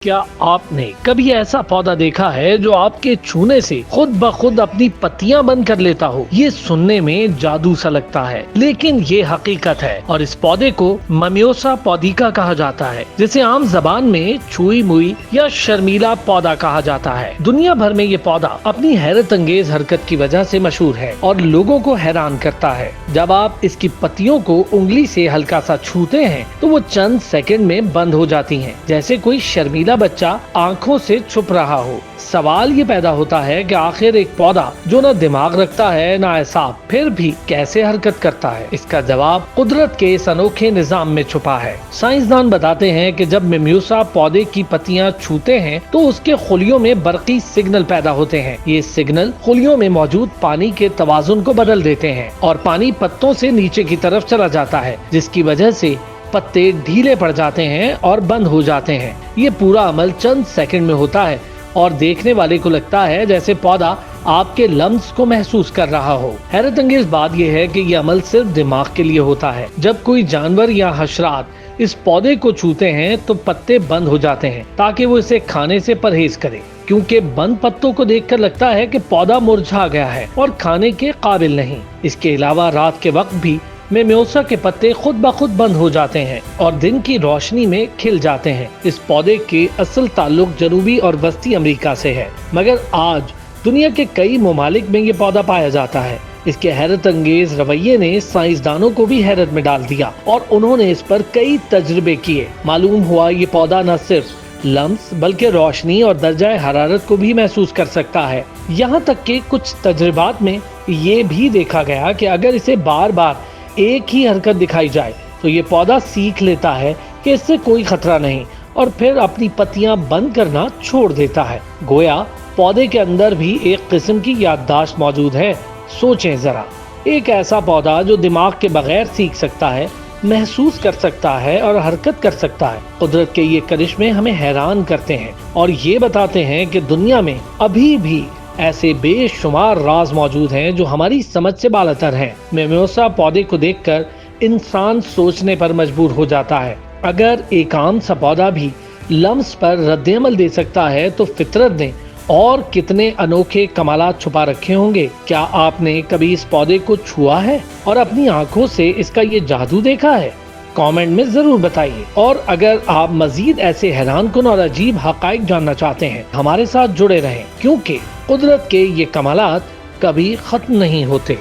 क्या आपने कभी ऐसा पौधा देखा है जो आपके छूने से खुद ब खुद अपनी पत्तियां बंद कर लेता हो? ये सुनने में जादू सा लगता है, लेकिन ये हकीकत है और इस पौधे को ममियोसा पौधिका कहा जाता है, जिसे आम जबान में छुई मुई या शर्मीला पौधा कहा जाता है। दुनिया भर में ये पौधा अपनी हैरत अंगेज हरकत की वजह से मशहूर है और लोगों को हैरान करता है। जब आप इसकी पत्तियों को उंगली से हल्का सा छूते हैं तो वो चंद सेकंड में बंद हो जाती हैं, जैसे कोई शर्मीला बच्चा आंखों से छुप रहा हो। सवाल ये पैदा होता है कि आखिर एक पौधा जो ना दिमाग रखता है ना एहसास, फिर भी कैसे हरकत करता है? इसका जवाब कुदरत के इस अनोखे निजाम में छुपा है। साइंसदान बताते हैं कि जब ममियोसा पौधे की पत्तियां छूते हैं तो उसके खुलियों में बरकी सिग्नल पैदा होते हैं। ये सिग्नल खुलियों में मौजूद पानी के तवाजुन को बदल देते हैं और पानी पत्तों से नीचे की तरफ चला जाता है, जिसकी वजह से पत्ते ढीले पड़ जाते हैं और बंद हो जाते हैं। ये पूरा अमल चंद सेकंड में होता है और देखने वाले को लगता है जैसे पौधा आपके लम्स को महसूस कर रहा हो। हैरत अंगेज बात यह है कि ये अमल सिर्फ दिमाग के लिए होता है। जब कोई जानवर या हशरात इस पौधे को छूते हैं तो पत्ते बंद हो जाते हैं ताकि वो इसे खाने से परहेज करे, क्योंकि बंद पत्तों को देखकर लगता है कि पौधा मुरझा गया है और खाने के काबिल नहीं। इसके अलावा रात के वक्त भी ममियोसा के पत्ते खुद ब खुद बंद हो जाते हैं और दिन की रोशनी में खिल जाते हैं। इस पौधे के असल ताल्लुक जनूबी और वस्ती अमेरिका से है, मगर आज दुनिया के कई ममालिक में ये पौधा पाया जाता है। इसके हैरत अंगेज रवैये ने साइंसदानों को भी हैरत में डाल दिया और उन्होंने इस पर कई तजर्बे किए। मालूम हुआ ये पौधा न सिर्फ लम्स बल्कि रोशनी और दर्जा हरारत को भी महसूस कर सकता है। यहाँ तक कि कुछ तजर्बात में ये भी देखा गया कि अगर इसे बार बार एक ही हरकत दिखाई जाए तो ये पौधा सीख लेता है कि इससे कोई खतरा नहीं और फिर अपनी पत्तियां बंद करना छोड़ देता है। गोया पौधे के अंदर भी एक किस्म की याददाश्त मौजूद है। सोचें जरा, एक ऐसा पौधा जो दिमाग के बगैर सीख सकता है, महसूस कर सकता है और हरकत कर सकता है। कुदरत के ये करिश्मे हमें हैरान करते हैं और ये बताते हैं कि दुनिया में अभी भी ऐसे बेशुमार राज मौजूद हैं जो हमारी समझ से बालातर हैं। ममियोसा पौधे को देखकर इंसान सोचने पर मजबूर हो जाता है, अगर एक आम सा पौधा भी लम्स पर रद्द-ए-अमल दे सकता है तो फितरत ने और कितने अनोखे कमालात छुपा रखे होंगे। क्या आपने कभी इस पौधे को छुआ है और अपनी आंखों से इसका ये जादू देखा है? कमेंट में जरूर बताइए। और अगर आप मजीद ऐसे हैरानकुन और अजीब हकाइक जानना चाहते हैं, हमारे साथ जुड़े रहें, क्योंकि कुदरत के ये कमालात कभी खत्म नहीं होते।